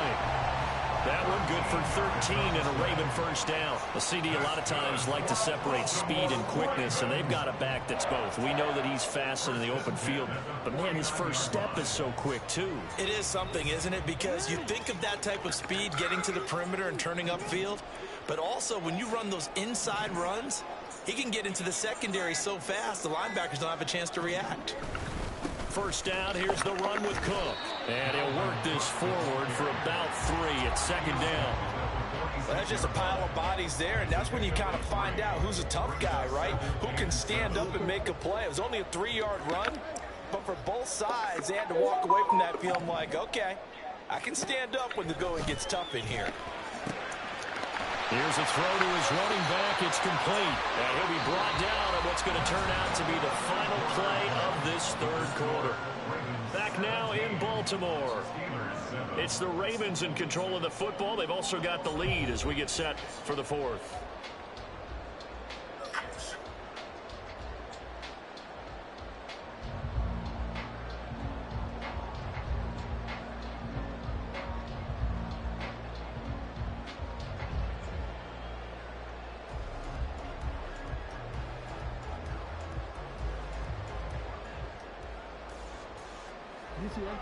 That one good for 13 and a Raven first down. The CD a lot of times like to separate speed and quickness, and they've got a back that's both. We know that he's fast in the open field, but man, his first step is so quick too. It is something, isn't it? Because you think of that type of speed getting to the perimeter and turning upfield, but also when you run those inside runs, he can get into the secondary so fast the linebackers don't have a chance to react. First down, here's the run with Cook. And he'll work this forward for about 3 at 2nd down. Well, that's just a pile of bodies there, and that's when you kind of find out who's a tough guy, right? Who can stand up and make a play. It was only a 3-yard run, but for both sides, they had to walk away from that feeling like, okay, I can stand up when the going gets tough in here. Here's a throw to his running back. It's complete. And he'll be brought down on what's going to turn out to be the final play of this third quarter. Back now in Baltimore. It's the Ravens in control of the football. They've also got the lead as we get set for the fourth.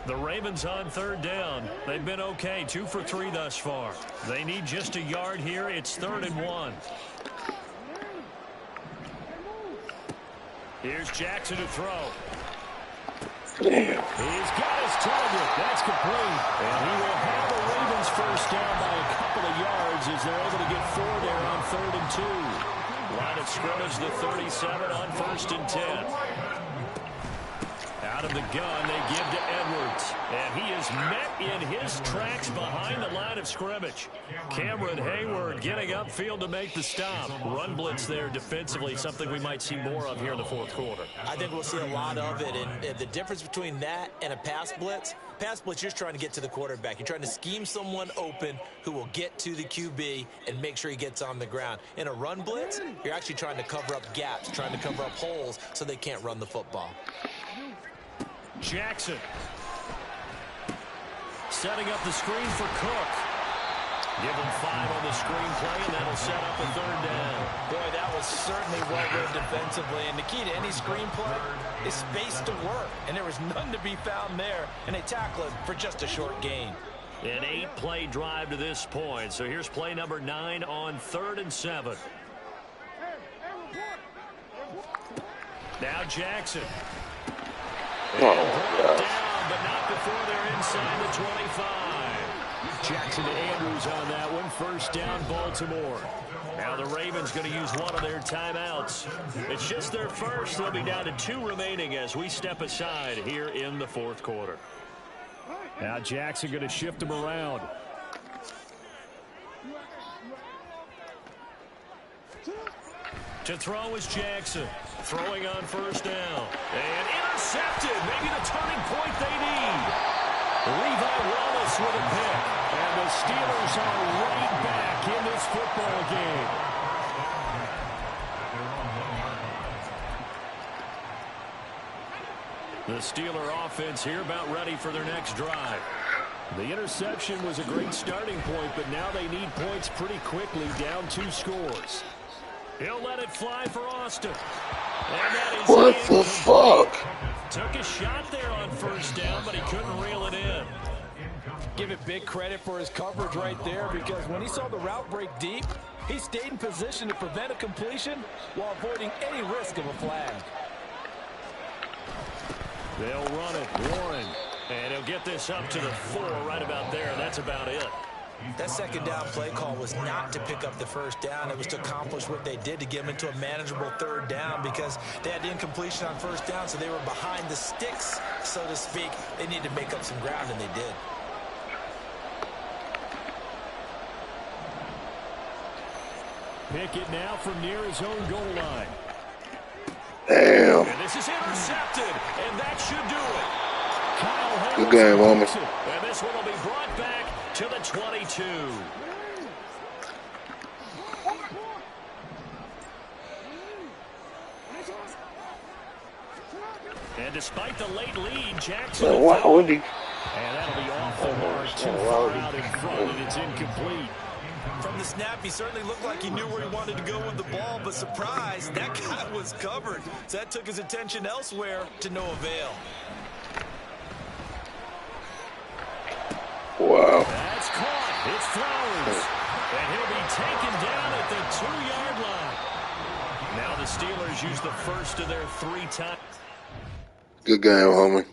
The Ravens on 3rd down. They've been okay, 2 for 3 thus far. They need just a yard here. It's 3rd and 1. Here's Jackson to throw. Damn. He's got his target. That's complete. And he will have the Ravens first down by a couple of yards as they're able to get 4 there on 3rd and 2. Line of scrimmage, the 37 on 1st and 10. Out of the gun, they give to Edwards. And he is met in his tracks behind the line of scrimmage. Cameron Hayward getting upfield to make the stop. Run blitz there defensively, something we might see more of here in the fourth quarter. I think we'll see a lot of it. And the difference between that and a pass blitz, you're just trying to get to the quarterback. You're trying to scheme someone open who will get to the QB and make sure he gets on the ground. In a run blitz, you're actually trying to cover up gaps, trying to cover up holes so they can't run the football. Jackson setting up the screen for Cook. Give him 5 on the screen play, and that'll set up a third down. Boy, that was certainly well read defensively. And the key to any screen play is space to work. And there was none to be found there. And they tackle it for just a short gain. An 8-play drive to this point. So here's play number 9 on 3rd and 7. Now Jackson. Oh, gosh. Down, but not before they're inside the 25. Jackson to Andrews on that one. First down, Baltimore. Now the Ravens going to use one of their timeouts. It's just their first. They'll be down to 2 remaining as we step aside here in the fourth quarter. Now Jackson going to shift him around. To throw is Jackson. Throwing on first down. And intercepted. Maybe the turning point they need. Levi Wallace with a pick. And the Steelers are right back in this football game. The Steeler offense here about ready for their next drive. The interception was a great starting point, but now they need points pretty quickly, down 2 scores. He'll let it fly for Austin. And that is What the fuck? Took a shot there on first down, but he couldn't reel it in. Give it big credit for his coverage right there, because when he saw the route break deep, he stayed in position to prevent a completion while avoiding any risk of a flag. They'll run it. Warren. And he'll get this up to the 4 right about there. That's about it. That second down play call was not to pick up the first down. It was to accomplish what they did, to get them into a manageable third down, because they had incompletion on first down, so they were behind the sticks, so to speak. They needed to make up some ground, and they did. Pickett now from near his own goal line. Damn. And this is intercepted, and that should do it. Kyle Good game, homie. And this one will be brought back to the 22. And despite the late lead, Jackson. Man, why would he? And that'll be off the mark, too far out in front, and it's incomplete. From the snap, he certainly looked like he knew where he wanted to go with the ball, but surprise, that guy was covered. So that took his attention elsewhere to no avail. Wow. That's caught. It's Flowers. And he'll be taken down at the 2-yard line. Now the Steelers use the first of their 3 times. Good game, homie.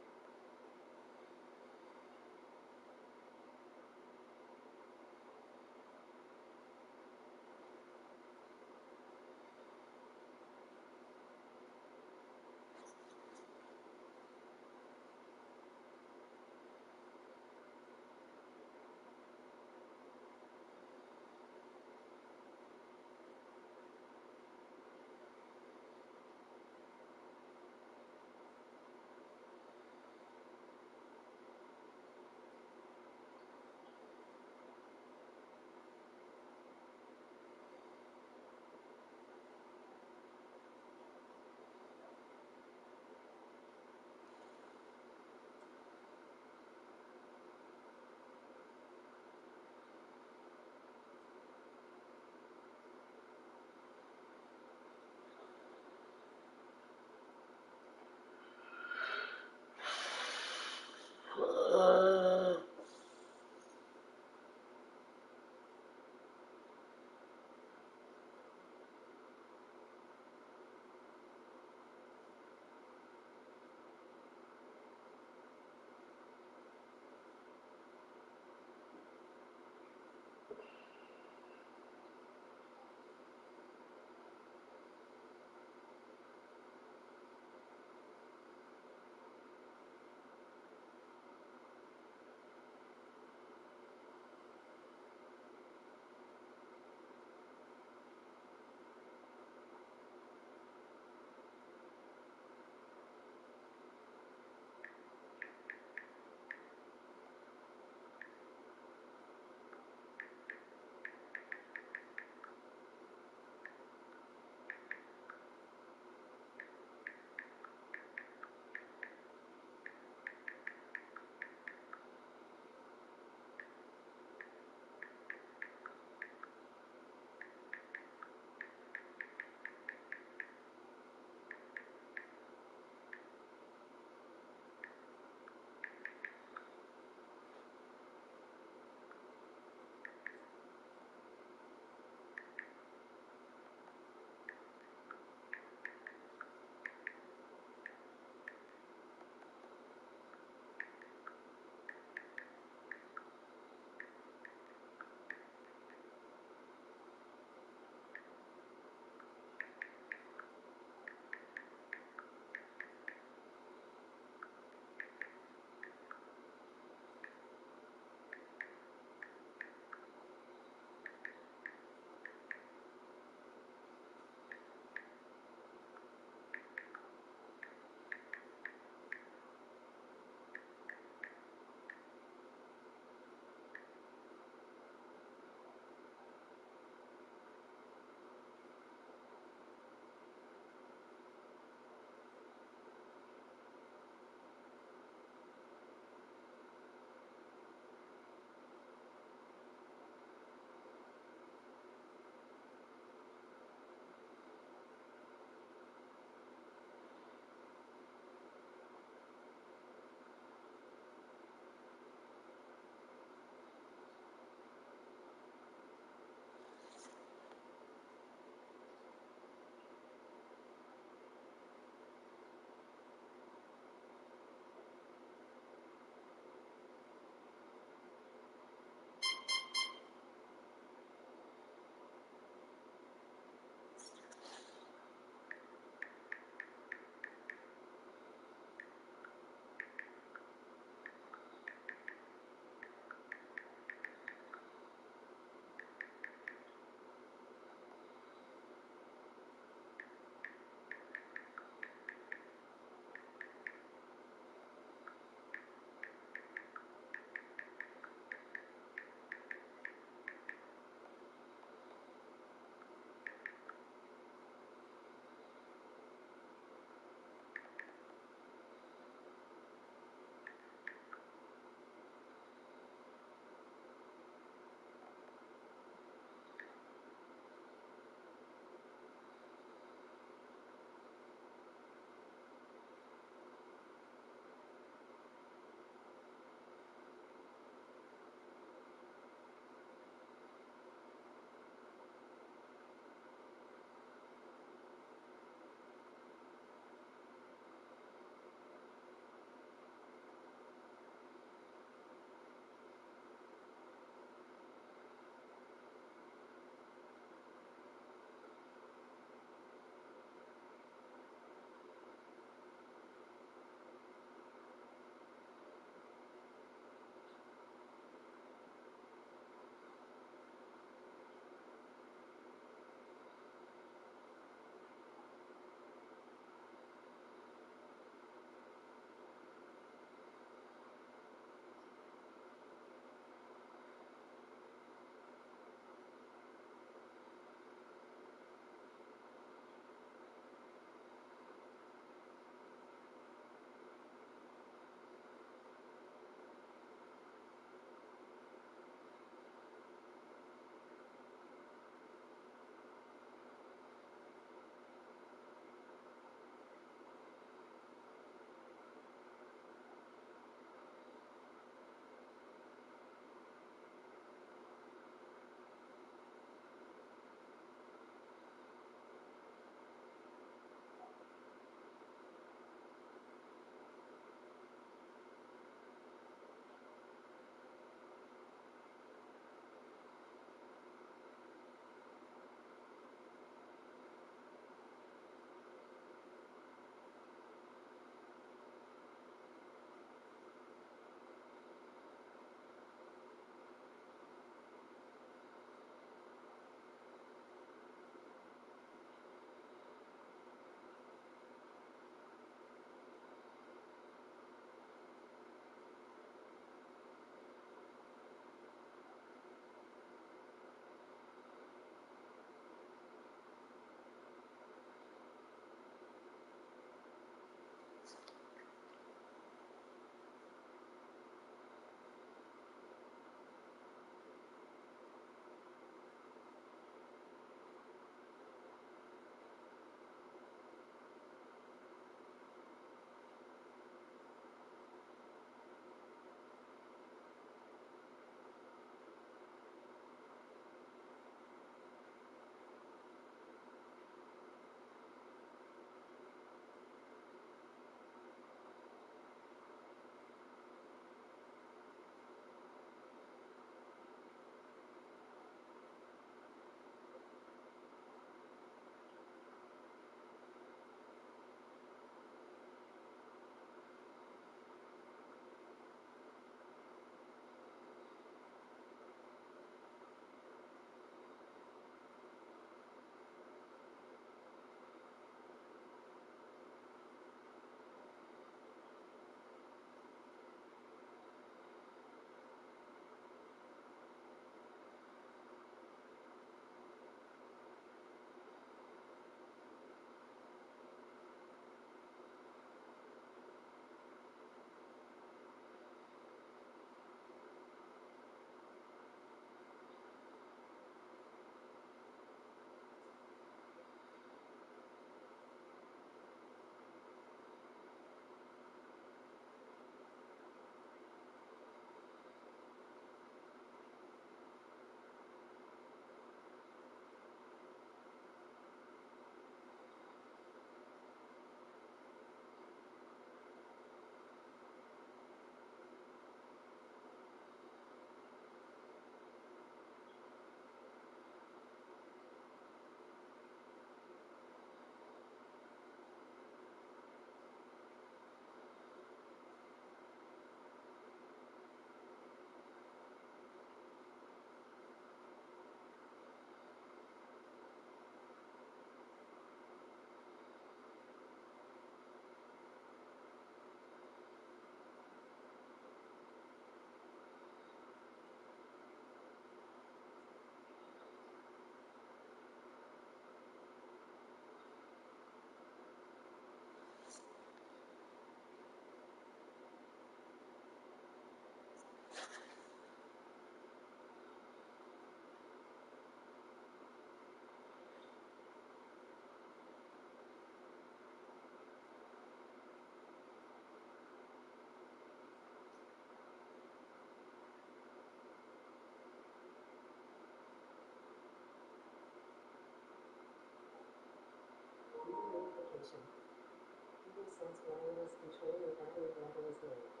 wireless control your battery level is low.